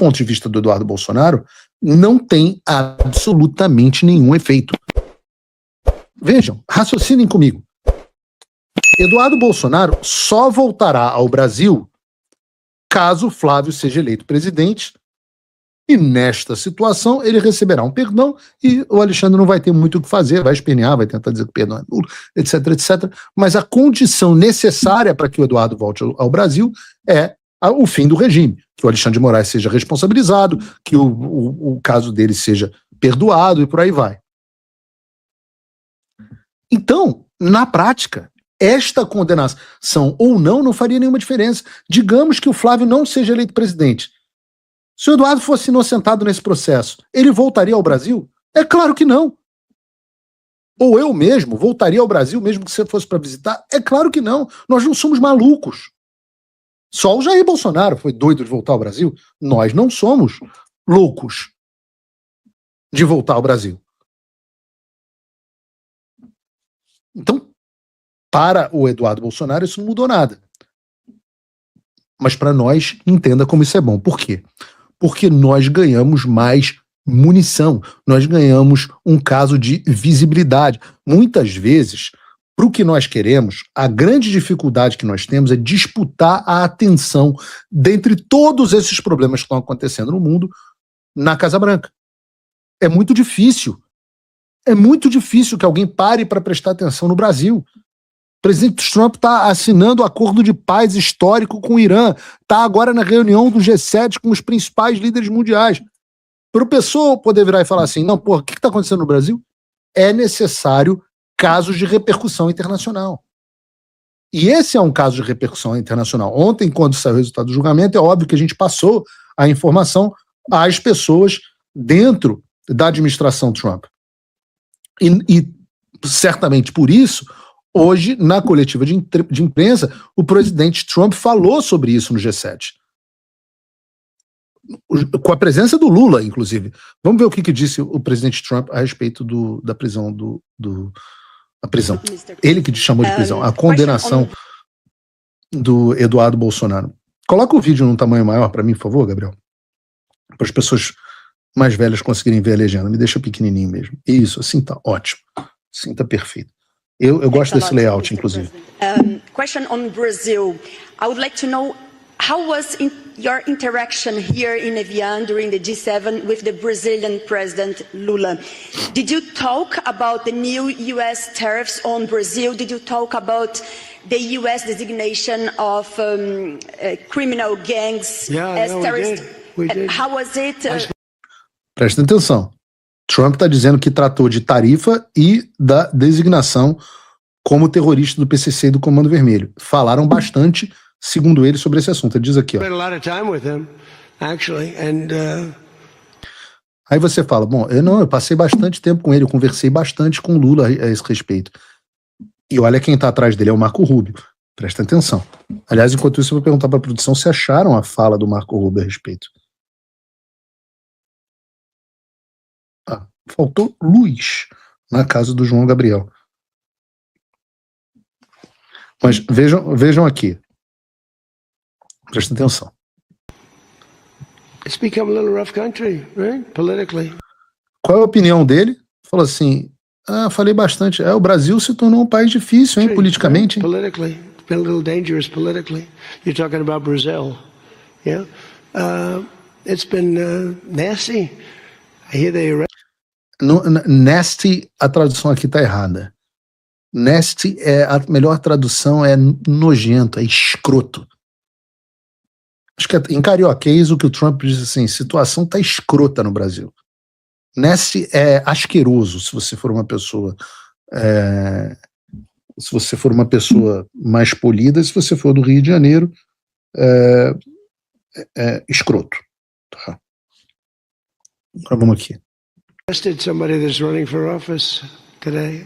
ponto de vista do Eduardo Bolsonaro, não tem absolutamente nenhum efeito. Vejam, raciocinem comigo. Eduardo Bolsonaro só voltará ao Brasil caso Flávio seja eleito presidente, e nesta situação ele receberá um perdão e o Alexandre não vai ter muito o que fazer, vai espernear, vai tentar dizer que o perdão é nulo, etc, etc. Mas a condição necessária para que o Eduardo volte ao Brasil é o fim do regime, que o Alexandre de Moraes seja responsabilizado, que o caso dele seja perdoado e por aí vai. Então, na prática, esta condenação ou não faria nenhuma diferença. Digamos que o Flávio não seja eleito presidente. Se o Eduardo fosse inocentado nesse processo, ele voltaria ao Brasil? É claro que não. Ou eu mesmo voltaria ao Brasil, mesmo que você fosse para visitar? É claro que não. Nós não somos malucos. Só o Jair Bolsonaro foi doido de voltar ao Brasil. Nós não somos loucos de voltar ao Brasil. Então, para o Eduardo Bolsonaro, isso não mudou nada. Mas para nós, entenda como isso é bom. Por quê? Porque nós ganhamos mais munição, nós ganhamos um caso de visibilidade. Muitas vezes, para o que nós queremos, a grande dificuldade que nós temos é disputar a atenção dentre todos esses problemas que estão acontecendo no mundo na Casa Branca. É muito difícil. É muito difícil que alguém pare para prestar atenção no Brasil. O presidente Trump está assinando acordo de paz histórico com o Irã, está agora na reunião do G7 com os principais líderes mundiais. Para o pessoal poder virar e falar assim, não, porra, o que está acontecendo no Brasil? É necessário casos de repercussão internacional. E esse é um caso de repercussão internacional. Ontem, quando saiu o resultado do julgamento, é óbvio que a gente passou a informação às pessoas dentro da administração Trump. E certamente por isso, hoje, na coletiva de imprensa, o presidente Trump falou sobre isso no G7. Com a presença do Lula, inclusive. Vamos ver o que disse o presidente Trump a respeito da prisão a prisão. Ele que chamou de prisão. A condenação do Eduardo Bolsonaro. Coloca o vídeo num tamanho maior para mim, por favor, Gabriel. Para as pessoas mais velhas conseguirem ver a legenda. Me deixa pequenininho mesmo. Isso, assim tá ótimo. Assim tá perfeito. Eu gosto desse layout, inclusive. Question on Brazil. I would like to know how was your interaction here in Evian during the G7 with the Brazilian President Lula? Did you talk about the new U.S. tariffs on Brazil? Did you talk about the U.S. designation of criminal gangs as terrorists? We did. How was it? Presta atenção. Trump está dizendo que tratou de tarifa e da designação como terrorista do PCC e do Comando Vermelho. Falaram bastante, segundo ele, sobre esse assunto. Ele diz aqui, ó. Aí você fala, bom, eu passei bastante tempo com ele, eu conversei bastante com o Lula a esse respeito. E olha quem está atrás dele, é o Marco Rubio. Presta atenção. Aliás, enquanto isso, eu vou perguntar para a produção se acharam a fala do Marco Rubio a respeito. Faltou luz na casa do João Gabriel. Mas vejam aqui. Prestem atenção. It's become a little rough country, right? Politically. Qual é a opinião dele? Falou assim, falei bastante. O Brasil se tornou um país difícil, hein, politicamente. Hein? Politically. It's been a little dangerous politically. You're talking about Brazil. Yeah? It's been nasty. I hear they arrested. Nasty, a tradução aqui tá errada. Nasty, a melhor tradução é nojento, é escroto. Acho que em carioquês o que o Trump diz assim, situação tá escrota no Brasil. Nasty é asqueroso, se você for uma pessoa mais polida, se você for do Rio de Janeiro, escroto. Tá. Agora vamos aqui. Arrested somebody that's running for office today.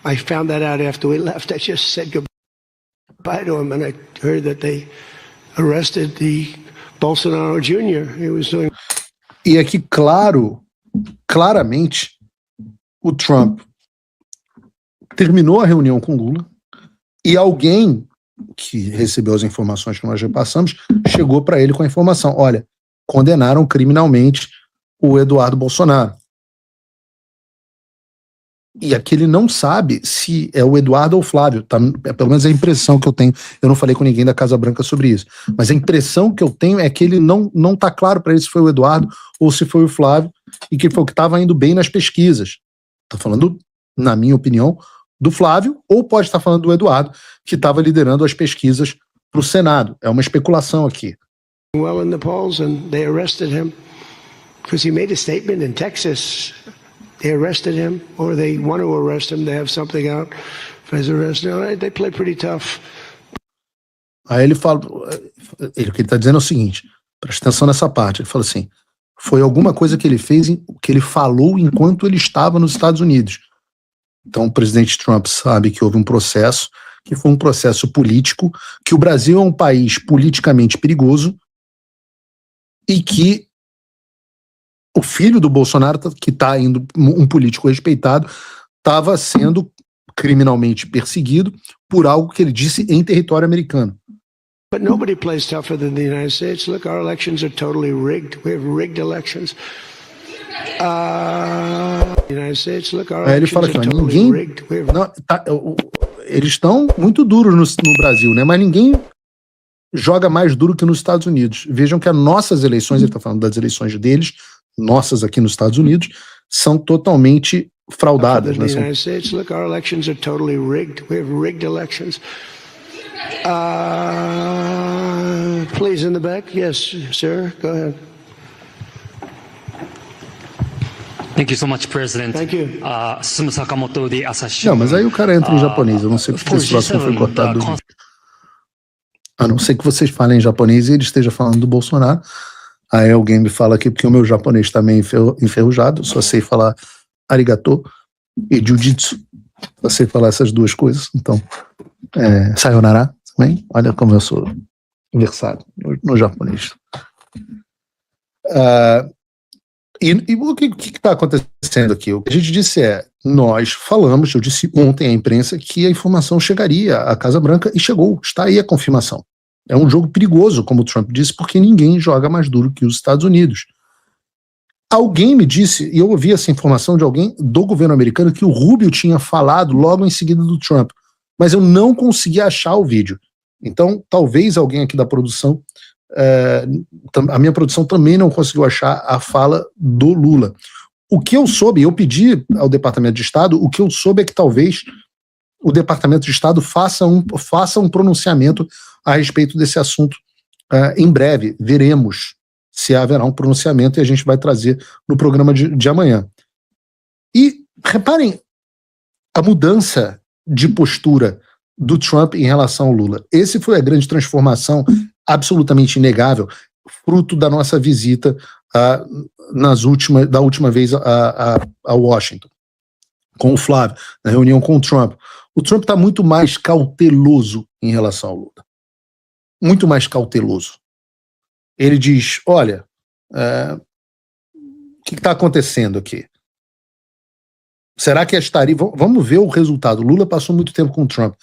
I found that out after we left. I just said goodbye to him, and I heard that they arrested the Bolsonaro Jr. He was doing. E aqui, claramente, o Trump terminou a reunião com Lula e alguém que recebeu as informações que nós já passamos chegou para ele com a informação: olha, condenaram criminalmente o Eduardo Bolsonaro. E aqui ele não sabe se é o Eduardo ou o Flávio, tá? Pelo menos a impressão que eu tenho. Eu não falei com ninguém da Casa Branca sobre isso, mas a impressão que eu tenho é que ele não tá claro para ele se foi o Eduardo ou se foi o Flávio, e que foi o que estava indo bem nas pesquisas. Tô falando, na minha opinião, do Flávio, ou pode estar falando do Eduardo, que estava liderando as pesquisas para o Senado. É uma especulação aqui. Well in the polls, and they arrested him because he made a statement in Texas. They arrested him, or they want to arrest him. They have something out for his arrest. No, they play pretty tough. Aí ele fala, o que ele está dizendo é o seguinte, presta atenção nessa parte, ele fala assim, foi alguma coisa que ele fez, que ele falou enquanto ele estava nos Estados Unidos. Então o presidente Trump sabe que houve um processo, que foi um processo político, que o Brasil é um país politicamente perigoso e que o filho do Bolsonaro, que está indo, um político respeitado, estava sendo criminalmente perseguido por algo que ele disse em território americano. But nobody plays tougher than the United States. Look, our elections are totally rigged. We have rigged elections. United States, look, our Aí ele fala elections que are totally ninguém, rigged. eles estão muito duros no Brasil, né? Mas ninguém joga mais duro que nos Estados Unidos. Vejam que as nossas eleições, ele está falando das eleições deles, nossas aqui nos Estados Unidos, são totalmente fraudadas, né? United States, look, our elections are totally rigged. We have rigged elections. Please, in the back. Yes, sir. Go ahead. Thank you so much, President. Thank you. Susumu Sakamoto de Asahi Shimbun. Não, mas aí o cara entra em japonês. Eu não sei porque esse próximo foi cortado do vídeo. A não ser que vocês falem em japonês e ele esteja falando do Bolsonaro. Aí alguém me fala aqui, porque o meu japonês está meio enferrujado, só sei falar arigato e jiu-jitsu. Só sei falar essas duas coisas. Então, sayonara também. Olha como eu sou versado no japonês. E o que está acontecendo aqui? O que a gente disse nós falamos, eu disse ontem à imprensa que a informação chegaria à Casa Branca e chegou, está aí a confirmação. É um jogo perigoso, como o Trump disse, porque ninguém joga mais duro que os Estados Unidos. Alguém me disse, e eu ouvi essa informação de alguém do governo americano, que o Rubio tinha falado logo em seguida do Trump, mas eu não consegui achar o vídeo. Então, talvez alguém aqui da produção, a minha produção também não conseguiu achar a fala do Lula. O que eu soube, eu pedi ao Departamento de Estado, o que eu soube é que talvez o Departamento de Estado faça um pronunciamento a respeito desse assunto em breve. Veremos se haverá um pronunciamento e a gente vai trazer no programa de amanhã. E reparem a mudança de postura do Trump em relação ao Lula. Esse foi a grande transformação, absolutamente inegável, fruto da nossa visita da última vez a Washington, com o Flávio, na reunião com o Trump. O Trump está muito mais cauteloso em relação ao Lula. Muito mais cauteloso. Ele diz, olha, o que está acontecendo aqui? Será que as tarifas... Vamos ver o resultado. Lula passou muito tempo com o Trump.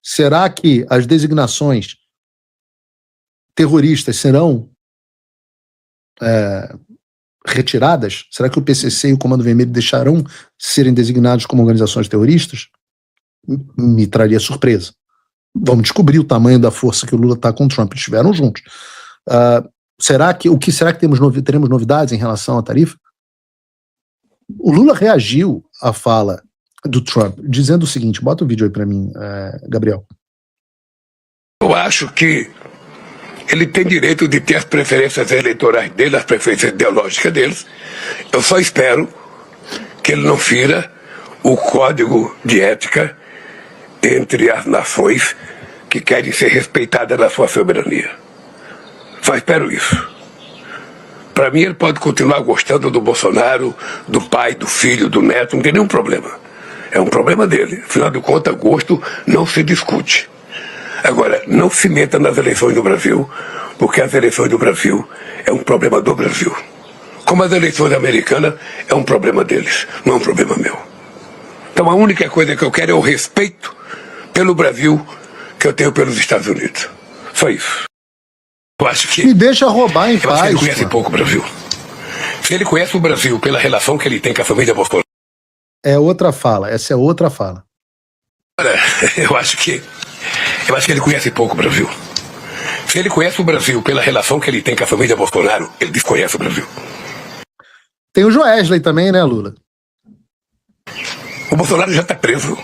Será que as designações terroristas serão retiradas? Será que o PCC e o Comando Vermelho deixarão serem designados como organizações terroristas? Me traria surpresa. Vamos descobrir o tamanho da força que o Lula está com o Trump. Eles estiveram juntos. Será que teremos novidades em relação à tarifa? O Lula reagiu à fala do Trump, dizendo o seguinte, bota o vídeo aí para mim, Gabriel. Eu acho que ele tem direito de ter as preferências eleitorais dele, as preferências ideológicas deles. Eu só espero que ele não fira o código de ética entre as nações que querem ser respeitadas na sua soberania. Só espero isso. Para mim, ele pode continuar gostando do Bolsonaro, do pai, do filho, do neto, não tem nenhum problema. É um problema dele. Afinal de contas, gosto não se discute. Agora, não se meta nas eleições do Brasil, porque as eleições do Brasil é um problema do Brasil. Como as eleições americanas é um problema deles, não é um problema meu. Então a única coisa que eu quero é o respeito pelo Brasil que eu tenho pelos Estados Unidos. Só isso. Eu acho que Me deixa roubar em eu acho que ele paz. conhece Pô. pouco o Brasil. Se ele conhece o Brasil pela relação que ele tem com a família Bolsonaro, É outra fala, essa é outra fala. eu acho que ele conhece pouco o Brasil. Se ele conhece o Brasil pela relação que ele tem com a família Bolsonaro, ele desconhece o Brasil. Tem o Joesley também, né, Lula? O Bolsonaro já está preso.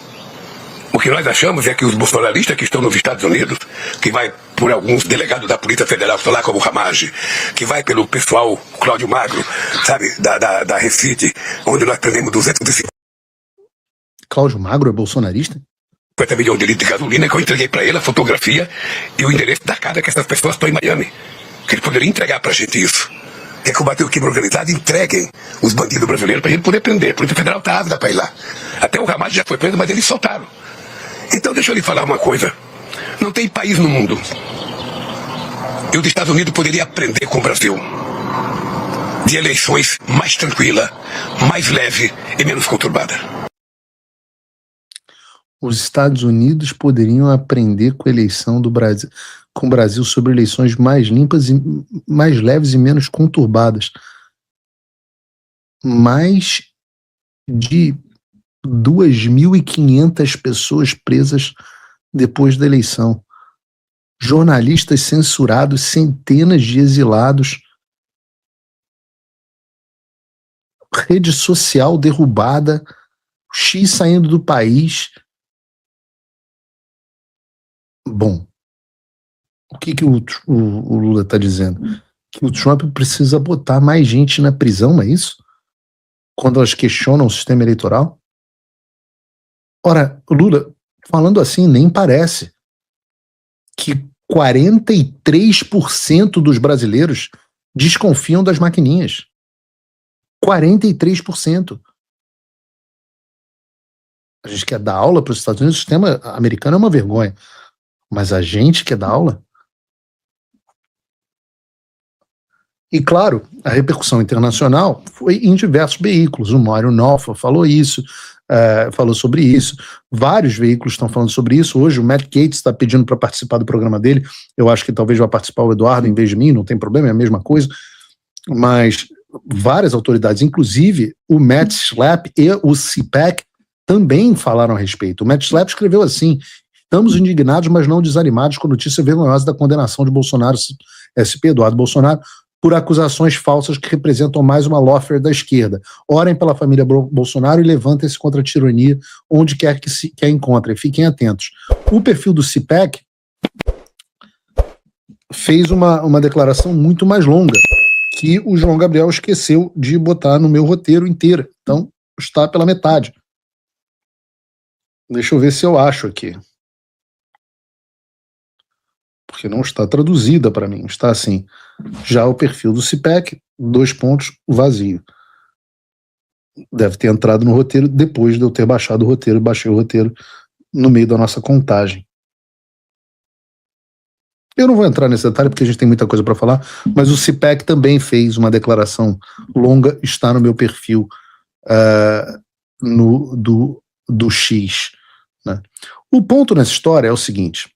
O que nós achamos é que os bolsonaristas que estão nos Estados Unidos, que vai por alguns delegados da Polícia Federal, que estão lá como o Ramage, que vai pelo pessoal Cláudio Magro, sabe, da Refit, onde nós prendemos 250 Cláudio Magro é bolsonarista? milhões de litros de gasolina, que eu entreguei para ele a fotografia e o endereço da casa que essas pessoas estão em Miami. Que ele poderia entregar para a gente isso. Quer combater o crime organizado, entreguem os bandidos brasileiros para a gente poder prender. A Polícia Federal está ávida para ir lá. Até o Ramage já foi preso, mas eles soltaram. Então deixa eu lhe falar uma coisa. Não tem país no mundo. E os Estados Unidos poderiam aprender com o Brasil. De eleições mais tranquila, mais leve e menos conturbada. Os Estados Unidos poderiam aprender com a eleição do Brasil, com o Brasil sobre eleições mais limpas e mais leves e menos conturbadas. Mais de 2.500 pessoas presas depois da eleição. Jornalistas censurados, centenas de exilados. Rede social derrubada, X saindo do país. Bom, o que o Lula está dizendo? Que o Trump precisa botar mais gente na prisão, é isso? Quando elas questionam o sistema eleitoral? Ora, Lula, falando assim, nem parece que 43% dos brasileiros desconfiam das maquininhas. 43%. A gente quer dar aula para os Estados Unidos, o sistema americano é uma vergonha. Mas a gente quer dar aula? E claro, a repercussão internacional foi em diversos veículos. O Mário Noffa falou isso, falou sobre isso. Vários veículos estão falando sobre isso. Hoje o Matt Gaetz está pedindo para participar do programa dele. Eu acho que talvez vá participar o Eduardo em vez de mim, não tem problema, é a mesma coisa. Mas várias autoridades, inclusive o Matt Schlapp e o CPAC, também falaram a respeito. O Matt Schlapp escreveu assim: estamos indignados, mas não desanimados com a notícia vergonhosa da condenação de Bolsonaro, SP Eduardo Bolsonaro, por acusações falsas que representam mais uma lawfare da esquerda. Orem pela família Bolsonaro e levantem-se contra a tirania onde quer que a encontrem. Fiquem atentos. O perfil do CPAC fez uma declaração muito mais longa, que o João Gabriel esqueceu de botar no meu roteiro inteiro. Então, está pela metade. Deixa eu ver se eu acho aqui. Porque não está traduzida para mim. Está assim: já o perfil do CPAC, 2 pontos, vazio. Deve ter entrado no roteiro depois de eu ter baixado o roteiro. Baixei o roteiro no meio da nossa contagem. Eu não vou entrar nesse detalhe porque a gente tem muita coisa para falar, mas o CPAC também fez uma declaração longa, está no meu perfil do X. Né? O ponto nessa história é o seguinte: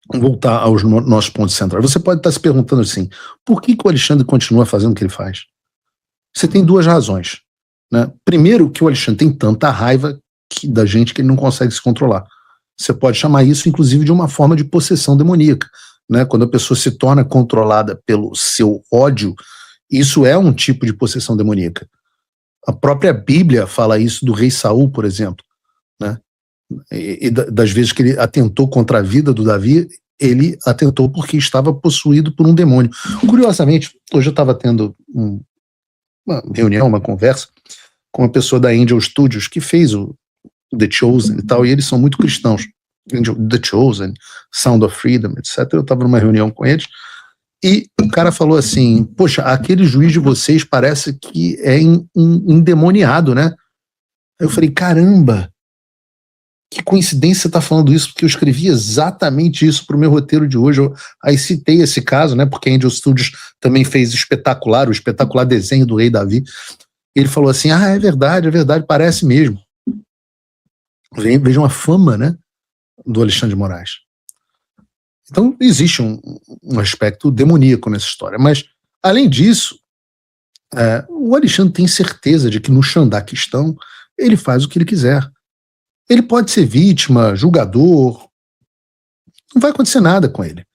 vamos voltar aos nossos pontos centrais. Você pode estar se perguntando assim: por que o Alexandre continua fazendo o que ele faz? Você tem 2 razões. Né? Primeiro, que o Alexandre tem tanta raiva da gente que ele não consegue se controlar. Você pode chamar isso, inclusive, de uma forma de possessão demoníaca. Né? Quando a pessoa se torna controlada pelo seu ódio, isso é um tipo de possessão demoníaca. A própria Bíblia fala isso do rei Saul, por exemplo. Né? E das vezes que ele atentou contra a vida do Davi, ele atentou porque estava possuído por um demônio. Curiosamente, hoje eu estava tendo uma reunião, uma conversa com uma pessoa da Angel Studios que fez o The Chosen e tal, e eles são muito cristãos. The Chosen, Sound of Freedom, etc. Eu estava numa reunião com eles e o cara falou assim: poxa, aquele juiz de vocês parece que é endemoniado, né? Aí eu falei: caramba, que coincidência você está falando isso, porque eu escrevi exatamente isso para o meu roteiro de hoje. Aí citei esse caso, né? Porque a Angel Studios também fez o espetacular desenho do rei Davi. Ele falou assim: é verdade, parece mesmo. Vejam a fama, né, do Alexandre de Moraes. Então existe um aspecto demoníaco nessa história. Mas, além disso, o Alexandre tem certeza de que no Xandaquistão ele faz o que ele quiser. Ele pode ser vítima, julgador, não vai acontecer nada com ele.